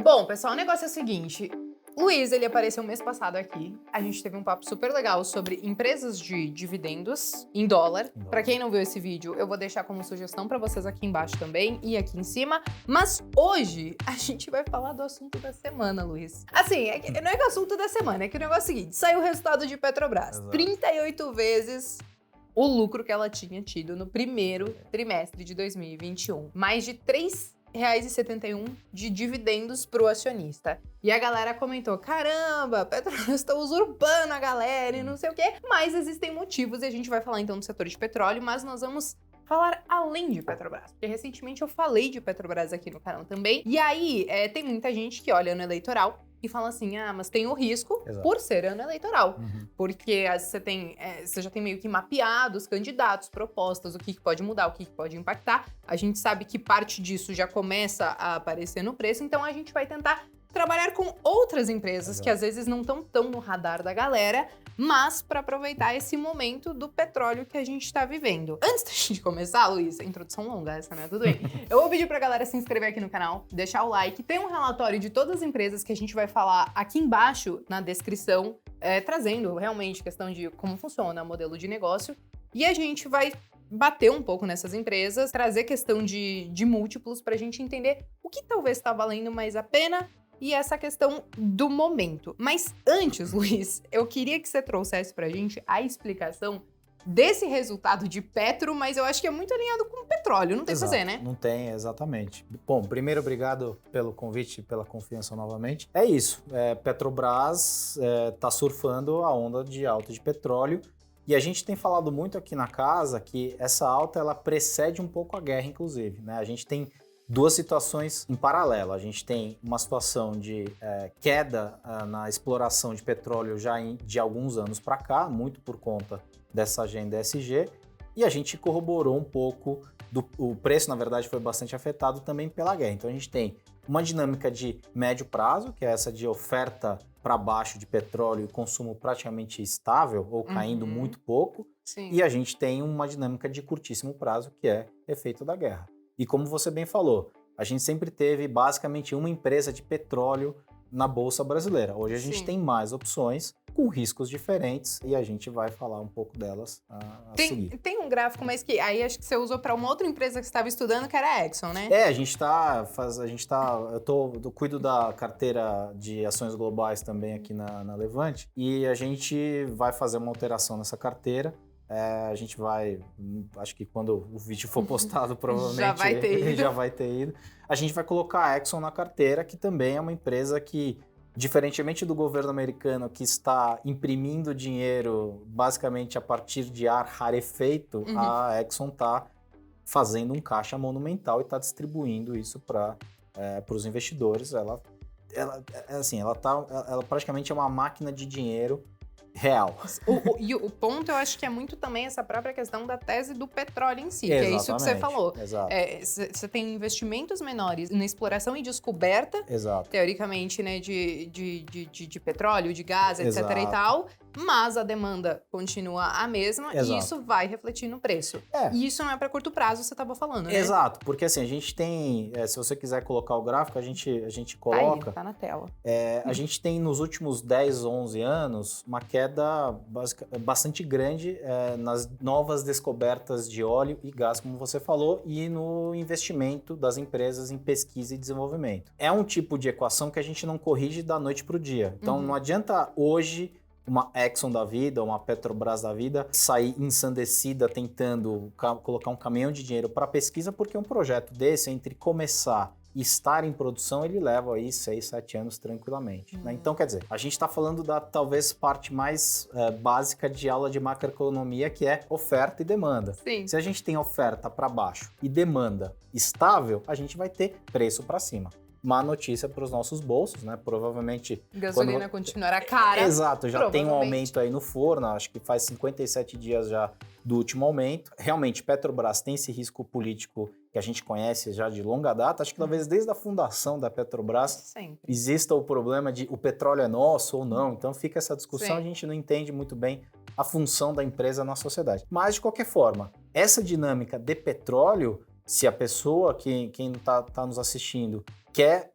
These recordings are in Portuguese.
Bom, pessoal, o negócio é o seguinte. O Luiz, ele apareceu mês passado aqui. A gente teve um papo super legal sobre empresas de dividendos em dólar. Pra quem não viu esse vídeo, eu vou deixar como sugestão pra vocês aqui embaixo também e aqui em cima. Mas hoje a gente vai falar do assunto da semana, Luiz. Assim, não é que o assunto da semana, é que o negócio é o seguinte. Saiu o resultado de Petrobras. Exato. 38 vezes o lucro que ela tinha tido no primeiro trimestre de 2021. Mais de R$3,71 de dividendos pro acionista. E a galera comentou, caramba, Petrobras tá usurpando a galera e não sei o quê. Mas existem motivos e a gente vai falar então do setor de petróleo, mas nós vamos falar além de Petrobras. Porque recentemente eu falei de Petrobras aqui no canal também. E aí, tem muita gente que olha ano eleitoral e fala assim, mas tem o risco por ser ano eleitoral. Porque você já tem meio que mapeado os candidatos, propostas, o que pode mudar, o que pode impactar. A gente sabe que parte disso já começa a aparecer no preço, então a gente vai tentar trabalhar com outras empresas que às vezes não estão tão no radar da galera, mas para aproveitar esse momento do petróleo que a gente está vivendo. Antes da gente começar, Luiz, a introdução longa essa, né? Tudo bem. Eu vou pedir pra galera se inscrever aqui no canal, deixar o like. Tem um relatório de todas as empresas que a gente vai falar aqui embaixo na descrição, trazendo realmente questão de como funciona o modelo de negócio. E a gente vai bater um pouco nessas empresas, trazer questão de múltiplos pra gente entender o que talvez está valendo mais a pena e essa questão do momento. Mas antes, Luiz, eu queria que você trouxesse pra gente a explicação desse resultado de Petro, mas eu acho que é muito alinhado com o petróleo, não tem o que fazer, né? Não tem, exatamente. Bom, primeiro, obrigado pelo convite e pela confiança novamente. É isso, Petrobras tá surfando a onda de alta de petróleo e a gente tem falado muito aqui na casa que essa alta, ela precede um pouco a guerra, inclusive, né? A gente tem duas situações em paralelo. A gente tem uma situação de queda na exploração de petróleo já de alguns anos para cá, muito por conta dessa agenda ESG, e a gente corroborou um pouco, o preço, na verdade, foi bastante afetado também pela guerra. Então a gente tem uma dinâmica de médio prazo, que é essa de oferta para baixo de petróleo e consumo praticamente estável, ou caindo muito pouco, e a gente tem uma dinâmica de curtíssimo prazo, que é efeito da guerra. E como você bem falou, a gente sempre teve basicamente uma empresa de petróleo na Bolsa Brasileira. Hoje a gente tem mais opções com riscos diferentes e a gente vai falar um pouco delas a seguir. Tem um gráfico, mas que aí acho que você usou para uma outra empresa que você estava estudando, que era a Exxon, né? Eu cuido da carteira de ações globais também aqui na Levante e a gente vai fazer uma alteração nessa carteira. A gente vai, acho que quando o vídeo for postado, provavelmente já vai ter ido. A gente vai colocar a Exxon na carteira, que também é uma empresa que, diferentemente do governo americano, que está imprimindo dinheiro basicamente a partir de ar rarefeito, a Exxon está fazendo um caixa monumental e está distribuindo isso para os investidores. Ela praticamente é uma máquina de dinheiro real. E o ponto, eu acho que é muito também essa própria questão da tese do petróleo em si, que é isso que você falou. Você tem investimentos menores na exploração e descoberta, teoricamente, né, de petróleo, de gás, etc. e tal, mas a demanda continua a mesma e isso vai refletir no preço. E isso não é para curto prazo, você estava falando, né? Exato, porque assim, a gente tem, se você quiser colocar o gráfico, a gente coloca. Tá na tela. A gente tem nos últimos 10, 11 anos uma queda bastante grande nas novas descobertas de óleo e gás, como você falou, e no investimento das empresas em pesquisa e desenvolvimento. É um tipo de equação que a gente não corrige da noite para o dia. Então não adianta hoje uma Exxon da vida, uma Petrobras da vida, sair ensandecida tentando colocar um caminhão de dinheiro para pesquisa, porque um projeto desse, entre começar e estar em produção, ele leva aí 6, 7 anos tranquilamente. Né? Então, quer dizer, a gente está falando da talvez parte mais básica de aula de macroeconomia, que é oferta e demanda. Se a gente tem oferta para baixo e demanda estável, a gente vai ter preço para cima. Má notícia para os nossos bolsos, né? Provavelmente... Gasolina continuará cara. Exato, já tem um aumento aí no forno, acho que faz 57 dias já do último aumento. Realmente, Petrobras tem esse risco político que a gente conhece já de longa data. Acho que talvez desde a fundação da Petrobras exista o problema de o petróleo é nosso ou não. Então fica essa discussão, a gente não entende muito bem a função da empresa na sociedade. Mas, de qualquer forma, essa dinâmica de petróleo, se a pessoa, quem está nos assistindo, quer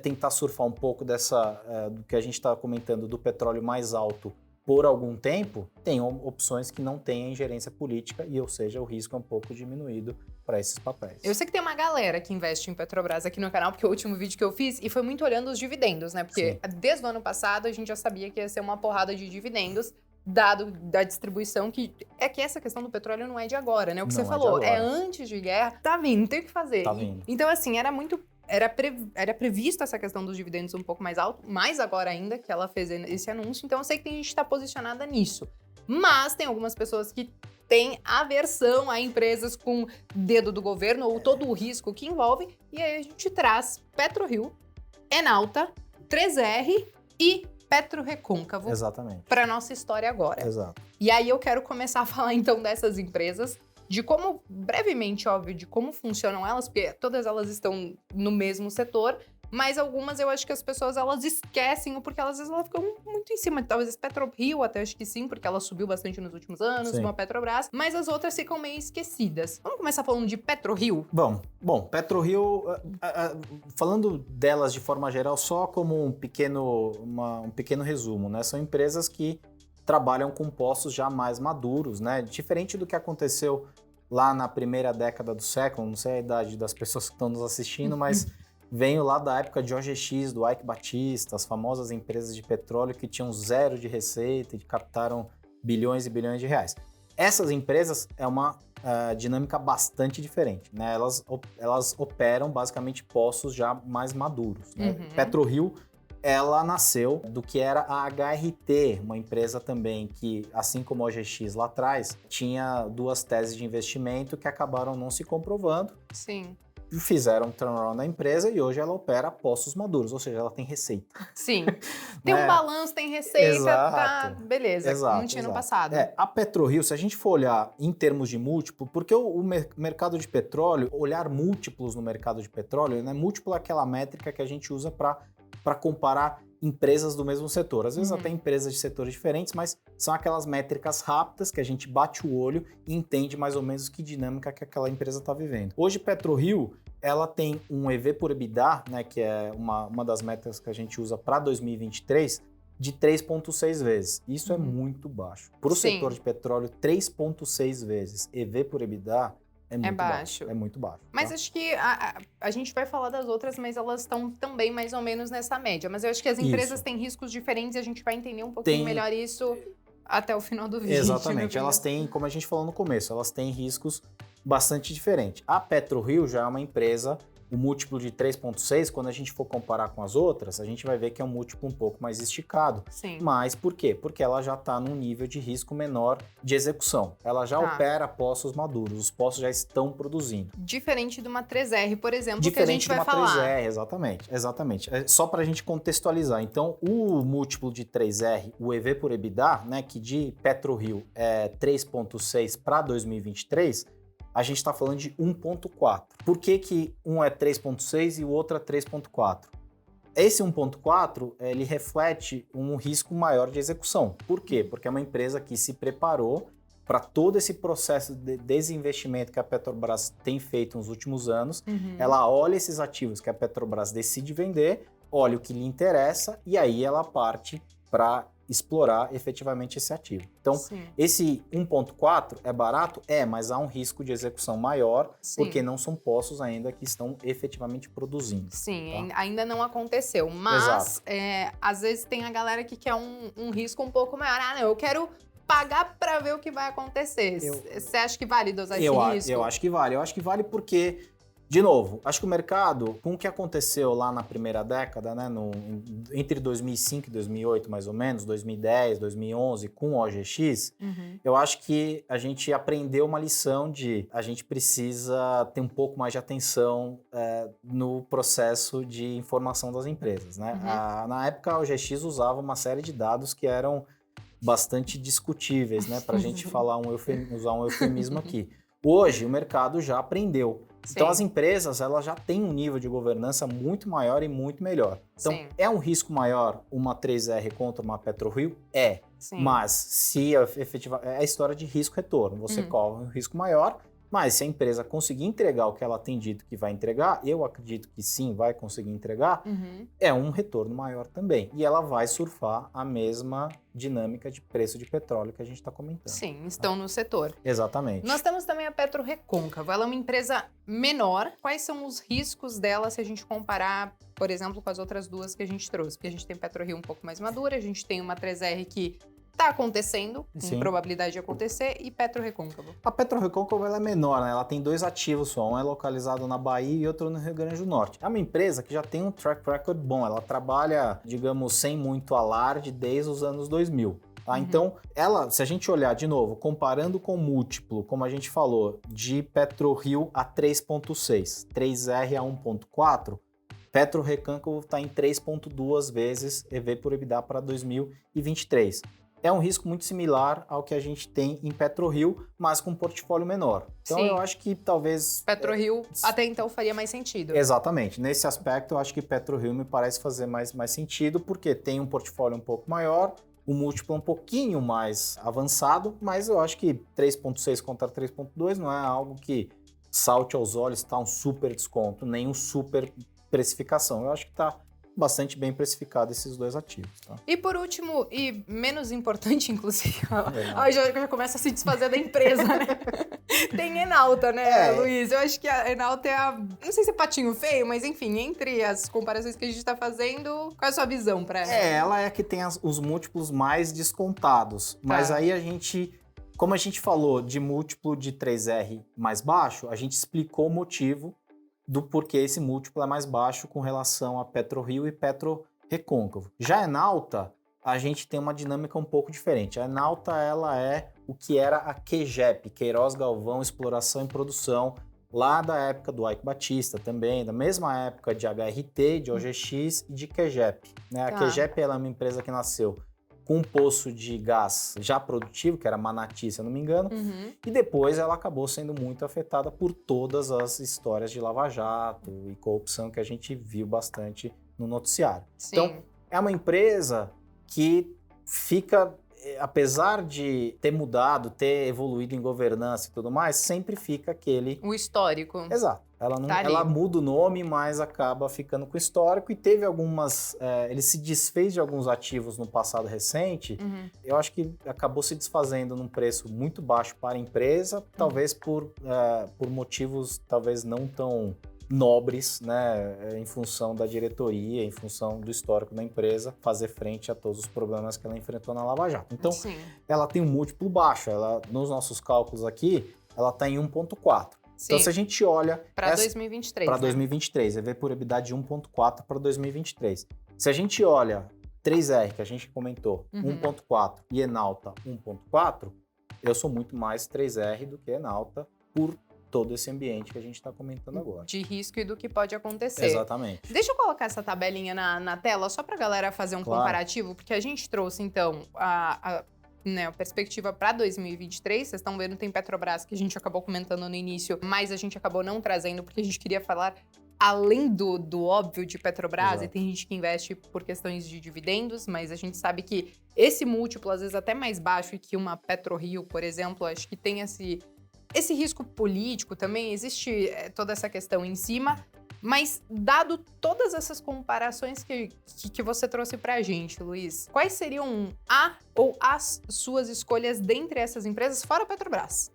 tentar surfar um pouco do que a gente está comentando do petróleo mais alto por algum tempo, tem opções que não têm a ingerência política ou seja, o risco é um pouco diminuído para esses papéis. Eu sei que tem uma galera que investe em Petrobras aqui no canal, porque o último vídeo que eu fiz, e foi muito olhando os dividendos, né? Porque desde o ano passado a gente já sabia que ia ser uma porrada de dividendos, dado da distribuição, que essa questão do petróleo não é de agora, né? O que você falou, é antes de guerra, tá vindo, não tem o que fazer. Tá vindo. Então, assim, era previsto essa questão dos dividendos um pouco mais alto, mais agora ainda que ela fez esse anúncio, então eu sei que tem gente que está posicionada nisso. Mas tem algumas pessoas que têm aversão a empresas com dedo do governo ou todo o risco que envolve, e aí a gente traz PetroRio, Enalta, 3R e PetroRecôncavo para nossa história agora. Exato. E aí eu quero começar a falar então dessas empresas, de como, brevemente, óbvio, de como funcionam elas, porque todas elas estão no mesmo setor, mas algumas eu acho que as pessoas, elas esquecem, porque às vezes elas ficam muito em cima. Talvez a PetroRio, até acho que sim, porque ela subiu bastante nos últimos anos, como a Petrobras, mas as outras ficam meio esquecidas. Vamos começar falando de PetroRio? Bom, PetroRio, falando delas de forma geral, só como um pequeno resumo, né? São empresas que trabalham com poços já mais maduros, né? Diferente do que aconteceu lá na primeira década do século, não sei a idade das pessoas que estão nos assistindo, mas venho lá da época de OGX, do Ike Batista, as famosas empresas de petróleo que tinham zero de receita e captaram bilhões e bilhões de reais. Essas empresas é uma dinâmica bastante diferente, né? Elas operam basicamente poços já mais maduros, né? PetroRio, ela nasceu do que era a HRT, uma empresa também que, assim como a OGX lá atrás, tinha duas teses de investimento que acabaram não se comprovando. Sim. Fizeram um turnaround na empresa e hoje ela opera poços maduros, ou seja, ela tem receita. Sim. Tem um balanço, tem receita, tá, beleza, não tinha no passado. A PetroRio, se a gente for olhar em termos de múltiplo, porque o mercado de petróleo, olhar múltiplos no mercado de petróleo, né? Múltiplo é aquela métrica que a gente usa para comparar empresas do mesmo setor. Às vezes até empresas de setores diferentes, mas são aquelas métricas rápidas que a gente bate o olho e entende mais ou menos que dinâmica que aquela empresa está vivendo. Hoje, PetroRio, ela tem um EV por EBITDA, né, que é uma das métricas que a gente usa para 2023, de 3,6 vezes. Isso é muito baixo. Para o setor de petróleo, 3,6 vezes EV por EBITDA é muito baixo. É muito baixo. Mas acho que a gente vai falar das outras, mas elas estão também mais ou menos nessa média. Mas eu acho que as empresas têm riscos diferentes e a gente vai entender um pouquinho melhor isso até o final do vídeo. Exatamente. Elas têm, como a gente falou no começo, elas têm riscos bastante diferentes. A PetroRio já é uma empresa, o múltiplo de 3,6, quando a gente for comparar com as outras, a gente vai ver que é um múltiplo um pouco mais esticado. Sim. Mas por quê? Porque ela já está num nível de risco menor de execução. Ela já opera poços maduros, os poços já estão produzindo. Diferente de uma 3R, por exemplo, que a gente vai falar. Diferente de uma 3R, exatamente. Só para a gente contextualizar. Então, o múltiplo de 3R, o EV por EBITDA, né, que de PetroRio é 3,6 para 2023, a gente está falando de 1,4. Por que um é 3,6 e o outro é 3,4? Esse 1,4, ele reflete um risco maior de execução. Por quê? Porque é uma empresa que se preparou para todo esse processo de desinvestimento que a Petrobras tem feito nos últimos anos. Ela olha esses ativos que a Petrobras decide vender, olha o que lhe interessa e aí ela parte para explorar efetivamente esse ativo. Então, esse 1,4 é barato? Mas há um risco de execução maior, porque não são poços ainda que estão efetivamente produzindo. Sim, ainda não aconteceu, mas às vezes tem a galera que quer um risco um pouco maior. Não, eu quero pagar para ver o que vai acontecer. Você acha que vale dosar esse risco? Eu acho que vale. Eu acho que vale porque, de novo, acho que o mercado, com o que aconteceu lá na primeira década, né, entre 2005 e 2008, mais ou menos, 2010, 2011, com o OGX, eu acho que a gente aprendeu uma lição de a gente precisa ter um pouco mais de atenção no processo de informação das empresas, né? Na época, a OGX usava uma série de dados que eram bastante discutíveis, né, para a gente falar usar um eufemismo aqui. Hoje, o mercado já aprendeu. Então, as empresas, elas já têm um nível de governança muito maior e muito melhor. Então, é um risco maior uma 3R contra uma PetroRio? Mas se efetivamente é a história de risco-retorno. Você corre um risco maior, Mas se a empresa conseguir entregar o que ela tem dito que vai entregar, eu acredito que sim, vai conseguir entregar, é um retorno maior também. E ela vai surfar a mesma dinâmica de preço de petróleo que a gente está comentando. Sim, estão no setor. Exatamente. Nós temos também a PetroRecôncavo. Ela é uma empresa menor. Quais são os riscos dela se a gente comparar, por exemplo, com as outras duas que a gente trouxe? Porque a gente tem PetroRio um pouco mais madura, a gente tem uma 3R que está acontecendo, com probabilidade de acontecer, e PetroRecôncavo. A PetroRecôncavo ela é menor, né? Ela tem 2 ativos só, um é localizado na Bahia e outro no Rio Grande do Norte. É uma empresa que já tem um track record bom, ela trabalha, digamos, sem muito alarde desde os anos 2000. Tá? Então, ela, se a gente olhar de novo, comparando com o múltiplo, como a gente falou, de PetroRio a 3.6, 3R a 1.4, PetroRecôncavo está em 3.2 vezes EV por EBITDA para 2023. É um risco muito similar ao que a gente tem em PetroRio, mas com um portfólio menor. Então, eu acho que talvez... PetroRio até então faria mais sentido. Exatamente. Nesse aspecto, eu acho que PetroRio me parece fazer mais sentido, porque tem um portfólio um pouco maior, o múltiplo um pouquinho mais avançado, mas eu acho que 3.6 contra 3.2 não é algo que salte aos olhos, está um super desconto, nem um super precificação. Eu acho que está bastante bem precificado esses 2 ativos. Tá? E por último, e menos importante, inclusive, já começa a se desfazer da empresa, né? Tem Enauta, né, Luiz? Eu acho que a Enauta é não sei se é patinho feio, mas enfim, entre as comparações que a gente tá fazendo, qual é a sua visão pra ela? Ela é a que tem os múltiplos mais descontados. Mas aí a gente, como a gente falou de múltiplo de 3R mais baixo, a gente explicou o motivo do porquê esse múltiplo é mais baixo com relação a PetroRio e PetroRecôncavo. Já a Enauta, a gente tem uma dinâmica um pouco diferente. A Enauta, ela é o que era a QGEP, Queiroz Galvão Exploração e Produção, lá da época do Eike Batista também, da mesma época de HRT, de OGX e de QGEP. Né? A QGEP ela é uma empresa que nasceu com um poço de gás já produtivo, que era Manati, se eu não me engano, e depois ela acabou sendo muito afetada por todas as histórias de Lava Jato e corrupção que a gente viu bastante no noticiário. Sim. Então, é uma empresa que fica, apesar de ter mudado, ter evoluído em governança e tudo mais, sempre fica aquele... O histórico. Exato. Ela muda o nome, mas acaba ficando com o histórico e teve algumas... ele se desfez de alguns ativos no passado recente. Eu acho que acabou se desfazendo num preço muito baixo para a empresa, talvez por motivos talvez não tão nobres, né, em função da diretoria, em função do histórico da empresa, fazer frente a todos os problemas que ela enfrentou na Lava Jato. Então, ela tem um múltiplo baixo. Ela, nos nossos cálculos aqui, ela está em 1.4. Então, se a gente olha... Para 2023. Para 2023, EV por EBITDA de 1.4 para 2023. Se a gente olha 3R, que a gente comentou, 1.4 e Enauta 1.4, eu sou muito mais 3R do que Enauta por todo esse ambiente que a gente está comentando agora. De risco e do que pode acontecer. Exatamente. Deixa eu colocar essa tabelinha na tela, só para a galera fazer um comparativo, porque a gente trouxe, então, a perspectiva para 2023, vocês estão vendo, tem Petrobras, que a gente acabou comentando no início, mas a gente acabou não trazendo, porque a gente queria falar além do óbvio de Petrobras. Exato. E tem gente que investe por questões de dividendos, mas a gente sabe que esse múltiplo, às vezes até mais baixo, e que uma PetroRio, por exemplo, acho que tem esse risco político também, existe toda essa questão em cima. Mas, dado todas essas comparações que você trouxe pra gente, Luiz, quais seriam as suas escolhas dentre essas empresas, fora a Petrobras?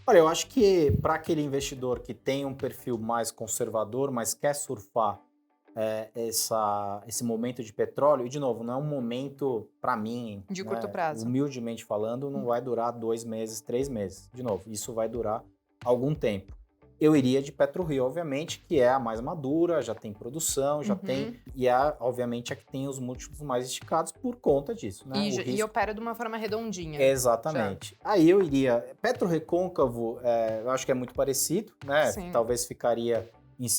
Olha, eu acho que para aquele investidor que tem um perfil mais conservador, mas quer surfar esse momento de petróleo, e de novo, não é um momento, para mim, de curto prazo. Humildemente falando, não vai durar 2 meses, 3 meses. De novo, isso vai durar algum tempo. Eu iria de PetroRio, obviamente, que é a mais madura, já tem produção, já tem... E é, obviamente, a que tem os múltiplos mais esticados por conta disso, né? E opera de uma forma redondinha. Exatamente. Já. Aí eu iria... PetroRecôncavo, eu acho que é muito parecido, né? Sim. Talvez ficaria...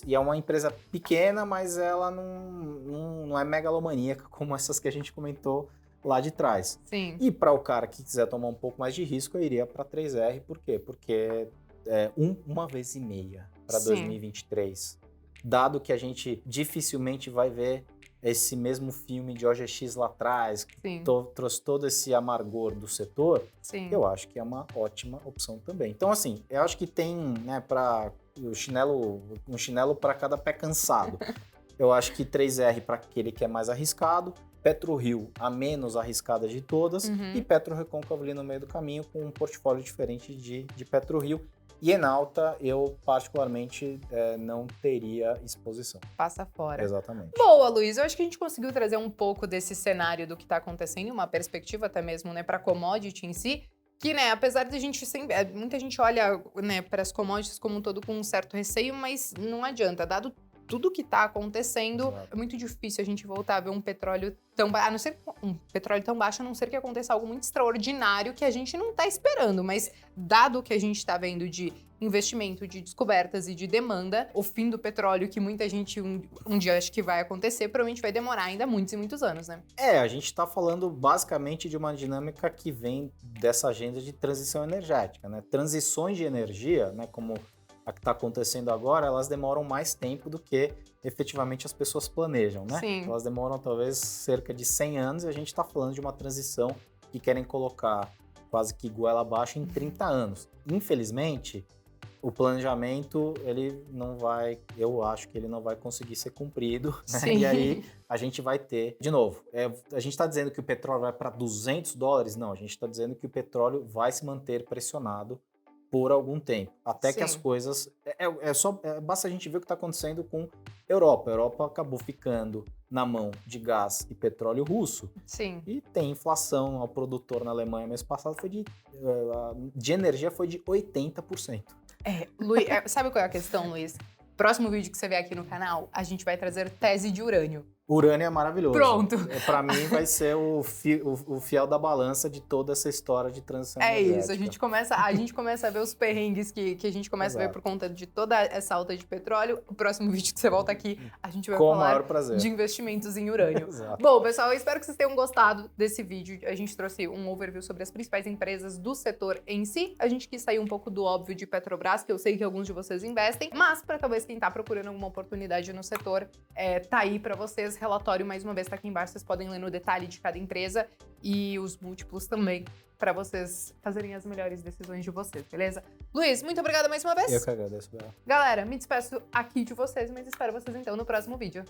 E é uma empresa pequena, mas ela não é megalomaníaca como essas que a gente comentou lá de trás. Sim. E para o cara que quiser tomar um pouco mais de risco, eu iria para 3R. Por quê? Porque... uma vez e meia para 2023, dado que a gente dificilmente vai ver esse mesmo filme de OGX lá atrás, que Sim, trouxe todo esse amargor do setor, sim. eu acho que é uma ótima opção também. Então, assim, eu acho que tem, né, para um chinelo para cada pé cansado. Eu acho que 3R para aquele que é mais arriscado, PetroRio a menos arriscada de todas e PetroRecôncavo ali no meio do caminho com um portfólio diferente de PetroRio. E Enalta, eu particularmente não teria exposição. Passa fora. Exatamente. Boa, Luiz. Eu acho que a gente conseguiu trazer um pouco desse cenário do que está acontecendo, uma perspectiva até mesmo, né, para commodity em si. Que, né, apesar de a gente sempre. Muita gente olha, né, para as commodities como um todo com um certo receio, mas não adianta. Dado tudo que está acontecendo, Exato. é muito difícil a gente voltar a ver um petróleo tão baixo. A não ser um petróleo tão baixo, a não ser que aconteça algo muito extraordinário que a gente não está esperando. Mas, dado o que a gente está vendo de investimento, de descobertas e de demanda, o fim do petróleo, que muita gente um dia acha que vai acontecer, provavelmente vai demorar ainda muitos e muitos anos, né? A gente está falando basicamente de uma dinâmica que vem dessa agenda de transição energética, né? Transições de energia, né, como a que está acontecendo agora, elas demoram mais tempo do que efetivamente as pessoas planejam, né? Sim. Elas demoram talvez cerca de 100 anos e a gente está falando de uma transição que querem colocar quase que goela abaixo em 30 anos. Infelizmente, o planejamento, ele não vai, eu acho que ele não vai conseguir ser cumprido, né? Sim. E aí a gente vai ter, de novo, a gente está dizendo que o petróleo vai para $200? Não, a gente está dizendo que o petróleo vai se manter pressionado por algum tempo, até que Sim. as coisas, basta a gente ver o que está acontecendo com a Europa. A Europa acabou ficando na mão de gás e petróleo russo. Sim. E tem inflação ao produtor na Alemanha mês passado, foi de energia foi de 80%. Luiz, sabe qual é a questão, Luiz? Próximo vídeo que você vê aqui no canal, a gente vai trazer tese de urânio. Urânio é maravilhoso. Pronto. Para mim vai ser o fiel da balança de toda essa história de transição energética. Isso, a gente começa a ver os perrengues que a gente começa a ver por conta de toda essa alta de petróleo. O próximo vídeo que você volta aqui, a gente vai Com o falar maior prazer. de investimentos em urânio. Exato. Bom, pessoal, eu espero que vocês tenham gostado desse vídeo. A gente trouxe um overview sobre as principais empresas do setor em si. A gente quis sair um pouco do óbvio de Petrobras, que eu sei que alguns de vocês investem, mas para talvez quem tá procurando alguma oportunidade no setor, tá aí para vocês. Relatório, mais uma vez, tá aqui embaixo. Vocês podem ler no detalhe de cada empresa e os múltiplos também, para vocês fazerem as melhores decisões de vocês, beleza? Luiz, muito obrigada mais uma vez. Eu que agradeço, Bela. Galera, me despeço aqui de vocês, mas espero vocês então no próximo vídeo.